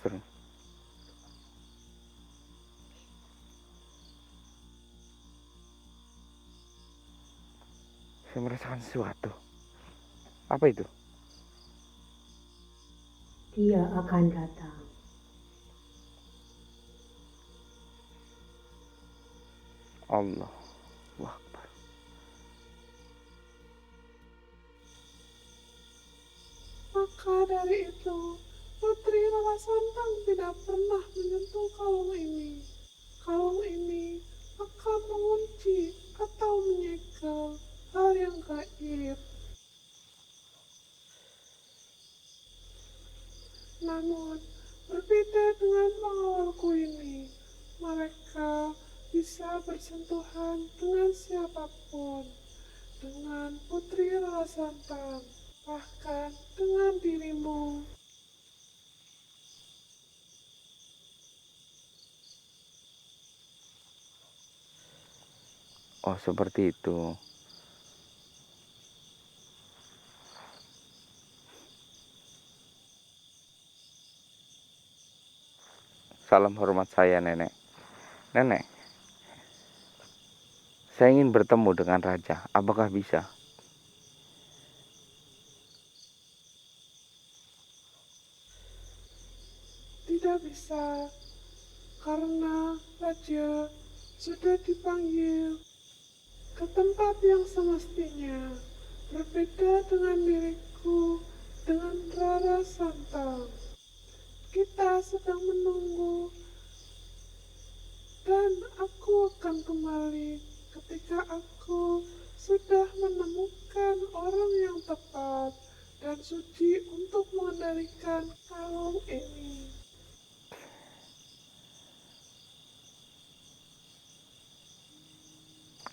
masker. Saya merasakan sesuatu. Apa itu? Dia akan datang. Allah. Wah. Maka dari itu, Putri Rara Santang tidak pernah menyentuh kalung ini. Kalung ini akan mengunci atau menyegel hal yang gaib. Namun, berbeda dengan pengawalku ini, mereka bisa bersentuhan dengan siapapun, dengan Putri Rara Santang, bahkan dengan dirimu. Oh, seperti itu. Salam hormat saya, Nenek. Nenek, saya ingin bertemu dengan Raja. Apakah bisa? Tidak bisa, karena Raja sudah dipanggil ke tempat yang semestinya. Berbeda dengan diriku, dengan Rara Santang. Kita sedang menunggu, dan aku akan kembali ketika aku sudah menemukan orang yang tepat dan suci untuk mengendalikan kalung ini.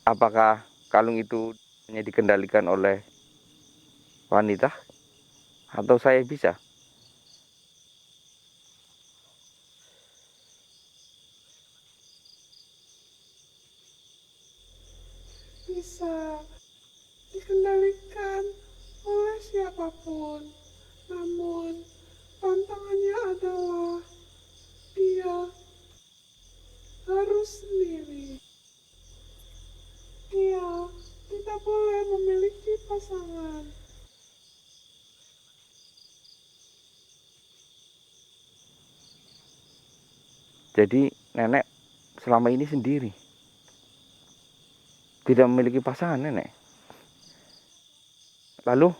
Apakah kalung itu hanya dikendalikan oleh wanita? Atau saya bisa? Bisa dikendalikan oleh siapapun, namun tantangannya adalah dia harus sendiri. Dia tidak boleh memiliki pasangan. Jadi nenek selama ini sendiri. Tidak memiliki pasangan, Nenek. Lalu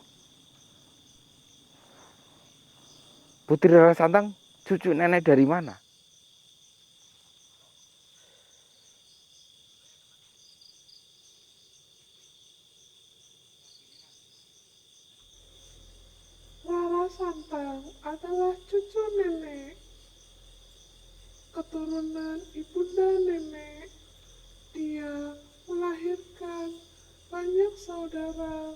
Putri Rara Santang cucu nenek dari mana? Rara Santang adalah cucu nenek, keturunan ibunda nenek. Dia melahirkan banyak saudara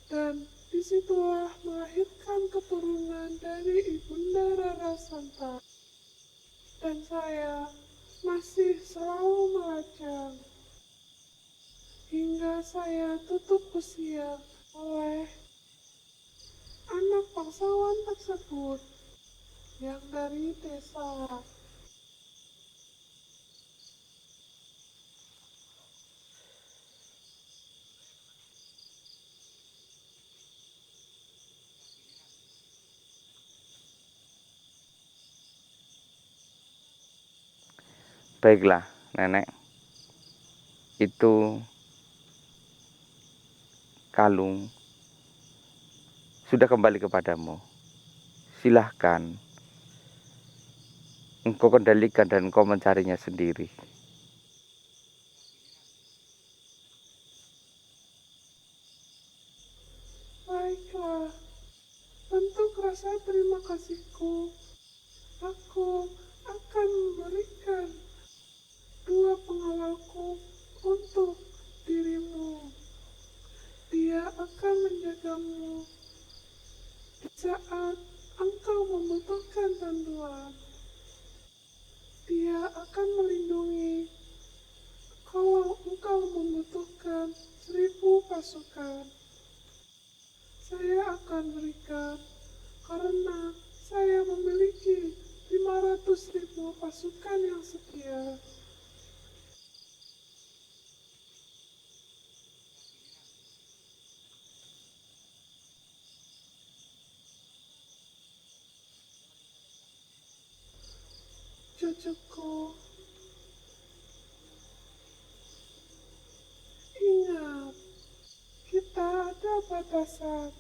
dan disitulah melahirkan keturunan dari ibunda Rara Santang. Dan saya masih selalu melajang hingga saya tutup usia oleh anak bangsawan tersebut yang dari desa. Baiklah, Nenek. Itu kalung sudah kembali kepadamu. Silahkan engkau kendalikan dan engkau mencarinya sendiri. Baiklah, bentuk rasa terima kasihku, aku akan memberikan dua pengawalku untuk dirimu. Dia akan menjagamu di saat engkau membutuhkan bantuan. Dia akan melindungi kalau engkau membutuhkan 1000 pasukan. Saya akan berikan karena saya memiliki 500 cucuku. Ingat, kita ada batasan.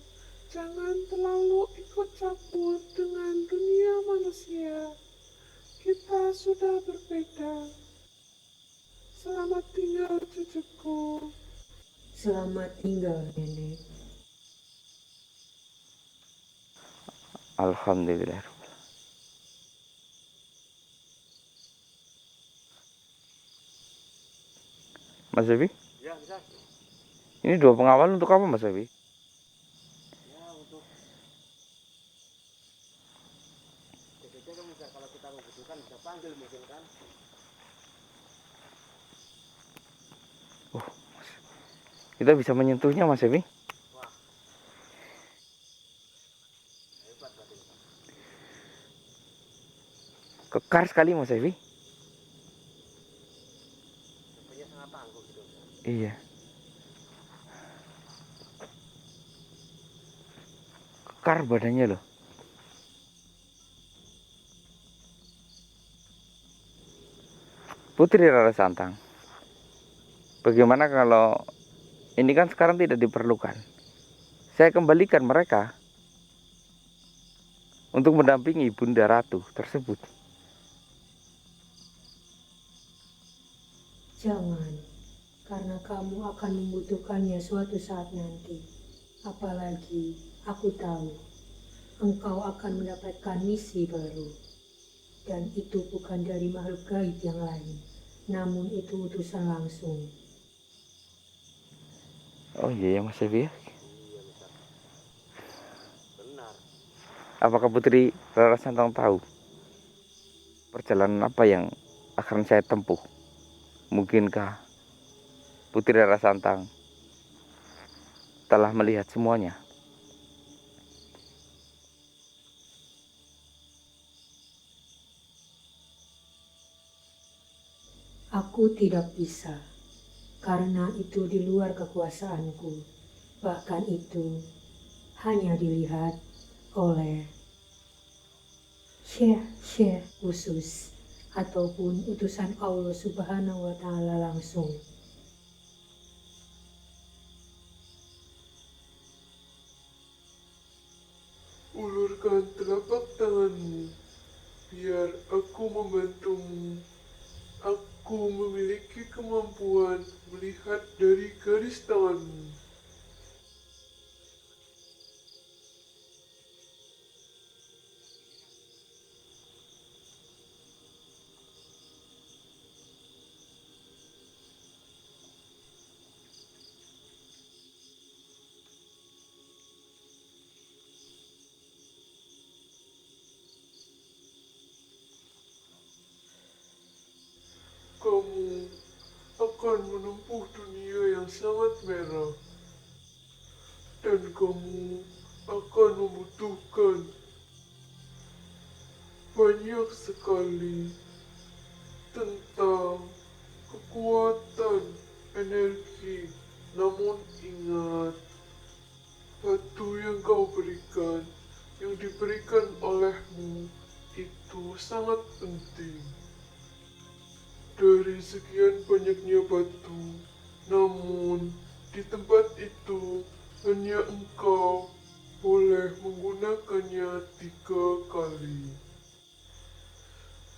Jangan terlalu ikut campur dengan dunia manusia. Kita sudah berbeda. Selamat tinggal cucuku. Selamat tinggal, Nenek. Alhamdulillah. Mas Devi? Ya, bisa. Ini dua pengawal untuk apa Mas Devi? Ya, untuk jaga-jaga kan bisa, kalau kita membutuhkan bisa panggil mungkin kan. Kita bisa menyentuhnya Mas Devi? Wah, hebat berarti ini, Pak. Kekar sekali Mas Devi. Sepertinya sangat tangguh gitu. Iya. Kekar badannya loh. Putri Rara Santang. Bagaimana kalau ini kan sekarang tidak diperlukan? Saya kembalikan mereka untuk mendampingi Bunda Ratu tersebut. Jangan, karena kamu akan membutuhkannya suatu saat nanti. Apalagi aku tahu engkau akan mendapatkan misi baru. Dan itu bukan dari makhluk gaib yang lain, namun itu utusan langsung. Oh iya ya Mas Devi ya. Iya, bisa. Benar. Apakah Putri Rara Santang tahu perjalanan apa yang akan saya tempuh? Mungkinkah Putri Rara Santang telah melihat semuanya? Aku tidak bisa, karena itu di luar kekuasaanku. Bahkan itu hanya dilihat oleh syekh-syekh khusus ataupun utusan Allah Subhanahu wa Ta'ala langsung. Ulurkan telapak tanganmu, biar aku membantumu. Aku memiliki kemampuan melihat dari garis tanganmu. Kamu akan menempuh dunia yang sangat merah, dan kamu akan membutuhkan banyak sekali tentang kekuatan energi. Namun ingat, batu yang kau berikan, yang diberikan olehmu, itu sangat penting. Dari sekian banyaknya batu, namun di tempat itu hanya engkau boleh menggunakannya 3 kali.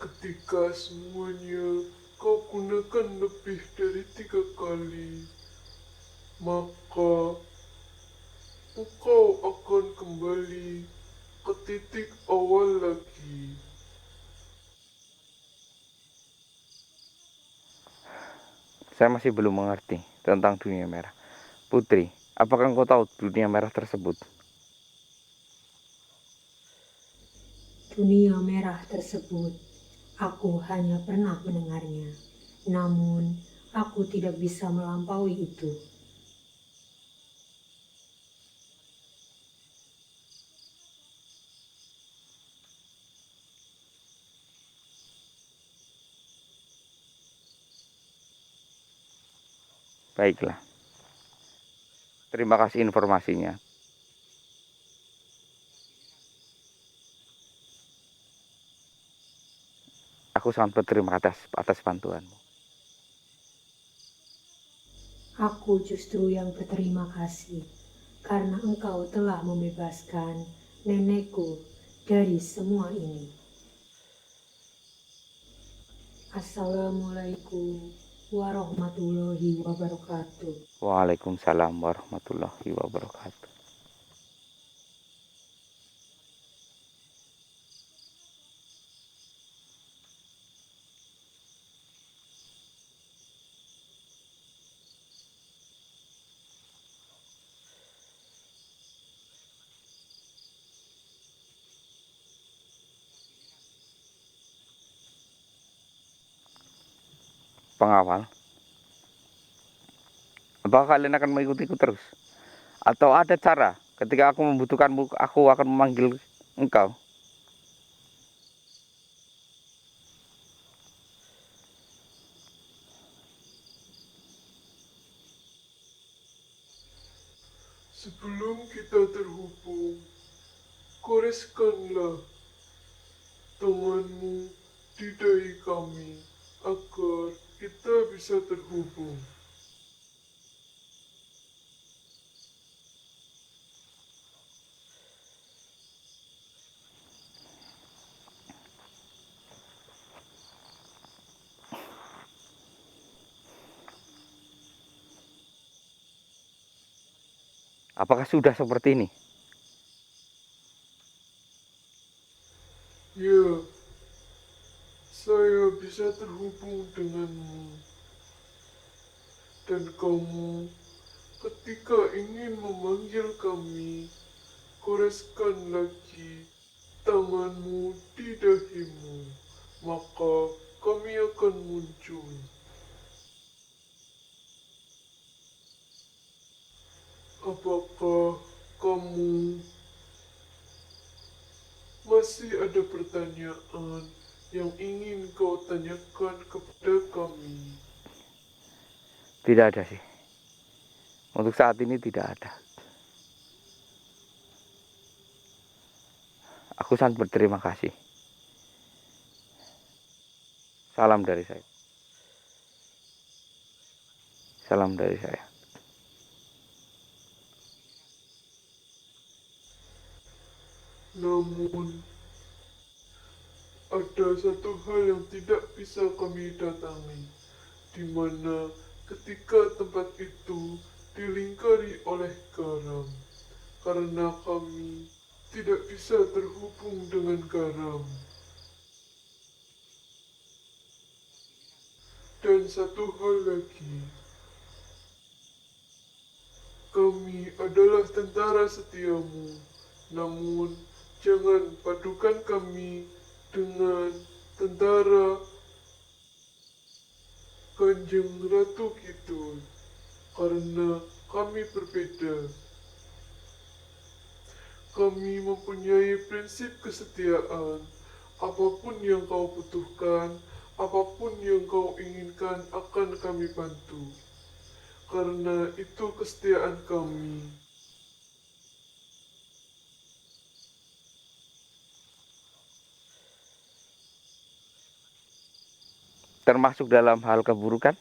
Ketika semuanya kau gunakan lebih dari 3 kali, maka engkau akan kembali ke titik awal lagi. Saya masih belum mengerti tentang dunia merah. Putri, apakah engkau tahu dunia merah tersebut? Dunia merah tersebut, aku hanya pernah mendengarnya. Namun, aku tidak bisa melampaui itu. Baiklah. Terima kasih informasinya. Aku sangat berterima atas bantuanmu. Aku justru yang berterima kasih karena engkau telah membebaskan nenekku dari semua ini. Assalamualaikum warahmatullahi wabarakatuh. Waalaikumsalam warahmatullahi wabarakatuh. Pengawal, apakah kalian akan mengikutiku terus? Atau ada cara ketika aku membutuhkanmu, aku akan memanggil engkau? Sebelum kita terhubung, goreskanlah tanganmu di dahi kami agar kita bisa terhubung. Apakah sudah seperti ini? Ya, saya bisa terhubung denganmu. Dan kamu, ketika ingin memanggil kami, goreskan lagi tanganmu di dahimu, maka kami akan muncul. Apakah kamu masih ada pertanyaan yang ingin kau tanyakan kepada kami? Tidak ada sih. Untuk saat ini tidak ada. Aku sangat berterima kasih. Salam dari saya. Salam dari saya. Namun, ada satu hal yang tidak bisa kami datangi, di mana ketika tempat itu dilingkari oleh garam, karena kami tidak bisa terhubung dengan garam. Dan satu hal lagi, kami adalah tentara setiamu, namun jangan padukan kami dengan tentara Kanjeng Ratu Kidul, karena kami berbeda. Kami mempunyai prinsip kesetiaan. Apapun yang kau butuhkan, apapun yang kau inginkan akan kami bantu. Karena itu kesetiaan kami. Termasuk dalam hal keburukan?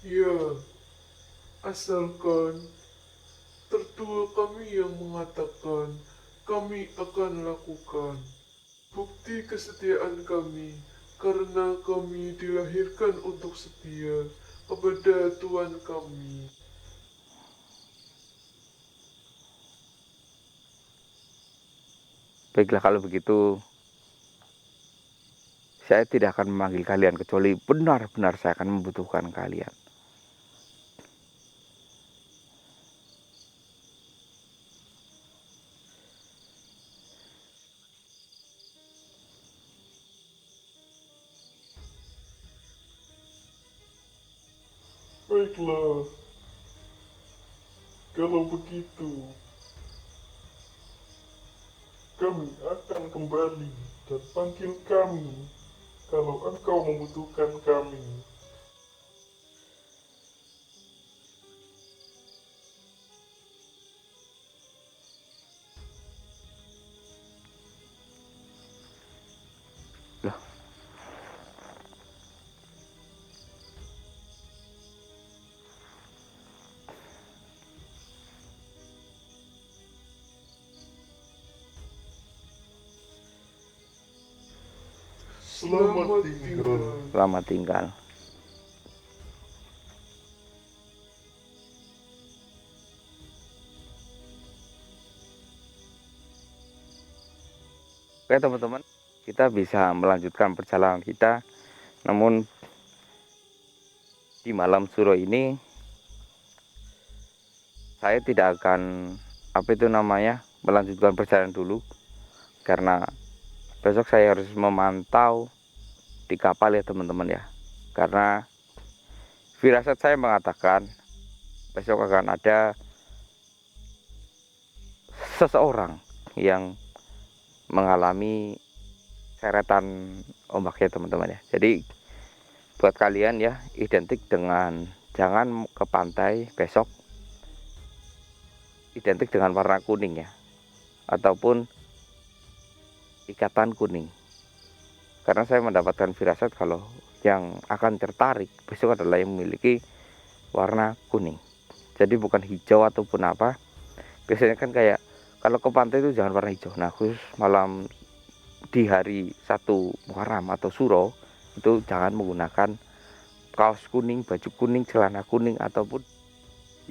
Ya, asalkan tertua kami yang mengatakan kami akan lakukan. Bukti kesetiaan kami karena kami dilahirkan untuk setia kepada Tuhan kami. Baiklah kalau begitu, saya tidak akan memanggil kalian kecuali benar-benar saya akan membutuhkan kalian. Baiklah, kalau begitu kami akan kembali dan panggil kami kalau engkau membutuhkan kami. Selamat tinggal. Selamat tinggal. Oke teman-teman, kita bisa melanjutkan perjalanan kita. Namun di malam suro ini saya tidak akan melanjutkan perjalanan dulu, karena besok saya harus memantau di kapal ya teman-teman ya. Karena firasat saya mengatakan besok akan ada seseorang yang mengalami seretan ombak ya teman-teman ya. Jadi buat kalian ya, identik dengan jangan ke pantai besok, identik dengan warna kuning ya, ataupun ikatan kuning. Karena saya mendapatkan firasat kalau yang akan tertarik besok adalah yang memiliki warna kuning. Jadi bukan hijau ataupun apa. Biasanya kan kayak kalau ke pantai itu jangan warna hijau. Nah khusus malam di hari 1 Muharram atau Suro itu jangan menggunakan kaos kuning, baju kuning, celana kuning, ataupun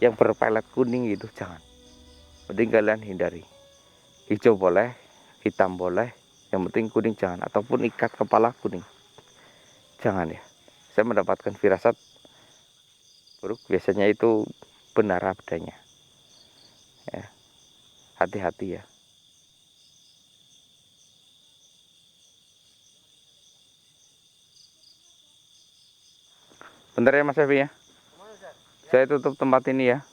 yang berpelet kuning itu jangan. Penting kalian hindari. Hijau boleh, hitam boleh, yang penting kuning jangan, ataupun ikat kepala kuning jangan ya. Saya mendapatkan firasat buruk, biasanya itu benar adanya ya. Hati-hati ya. Bentar ya Mas Evi ya, saya tutup tempat ini ya.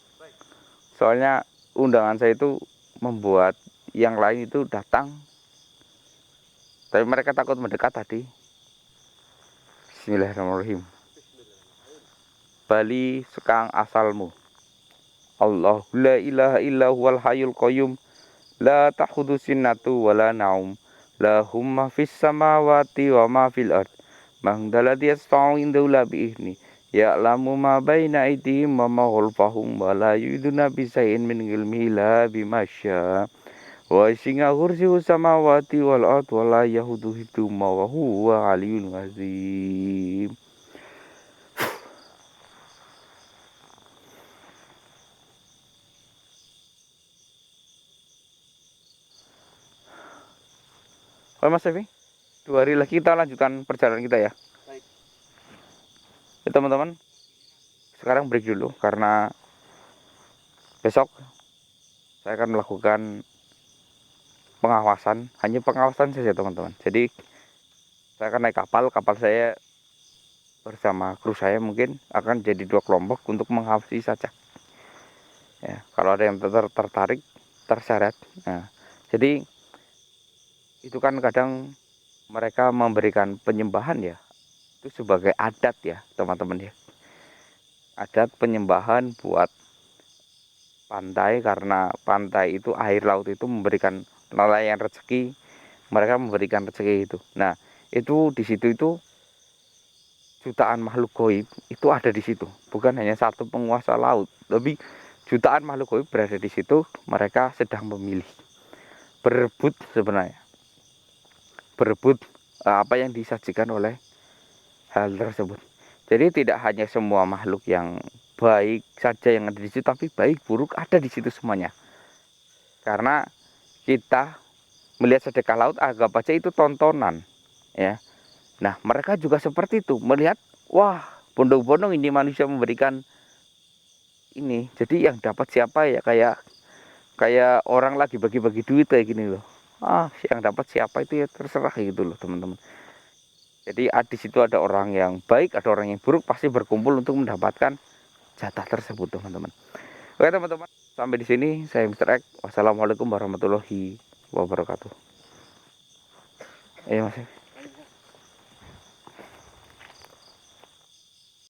Soalnya undangan saya itu membuat yang lain itu datang, tapi mereka takut mendekat tadi. Bismillahirrahmanirrahim. Bali sekang asalmu. Allah la ilaha illa huwal hayyul qayyum la ta'khudhu sinnatu wala naum lahum ma fis samawati wa ma fil ard man dalladhi yasfa'u indahu la bi'izni ya'lamu ma baina aydihim wa ma khalfahum wa la yuduna bi shay'in min ilmihi la bima syaa wa singa kursiyu samawati wal ard wa la yahudu hifdhuhuma wa huwa aliyyun azim. Oke Mas Evi, 2 hari lagi kita lanjutkan perjalanan kita ya. Baik. Ya teman-teman, sekarang break dulu karena besok saya akan melakukan pengawasan, hanya pengawasan saja teman-teman. Jadi saya akan naik kapal saya bersama kru saya mungkin akan jadi 2 kelompok untuk mengawasi saja. Ya, kalau ada yang tertarik, terseret. Nah, jadi itu kan kadang mereka memberikan penyembahan ya, itu sebagai adat ya teman-teman ya. Adat penyembahan buat pantai, karena pantai itu air laut itu memberikan nelayan rezeki, mereka memberikan rezeki itu. Nah itu di situ itu jutaan makhluk gaib itu ada di situ, bukan hanya satu penguasa laut, tapi jutaan makhluk gaib berada di situ. Mereka sedang memilih, berebut sebenarnya, berebut apa yang disajikan oleh hal tersebut. Jadi tidak hanya semua makhluk yang baik saja yang ada di situ, tapi baik buruk ada di situ semuanya. Karena kita melihat sedekah laut anggap aja itu tontonan ya. Nah mereka juga seperti itu, melihat wah bondong-bondong ini manusia memberikan ini, jadi yang dapat siapa ya, kayak orang lagi bagi-bagi duit kayak gini loh. Yang dapat siapa itu ya terserah gitu loh teman-teman. Jadi di situ ada orang yang baik, ada orang yang buruk, pasti berkumpul untuk mendapatkan jatah tersebut teman-teman. Oke teman-teman, sampai di sini saya Mr. X. Wassalamualaikum warahmatullahi wabarakatuh. Mas.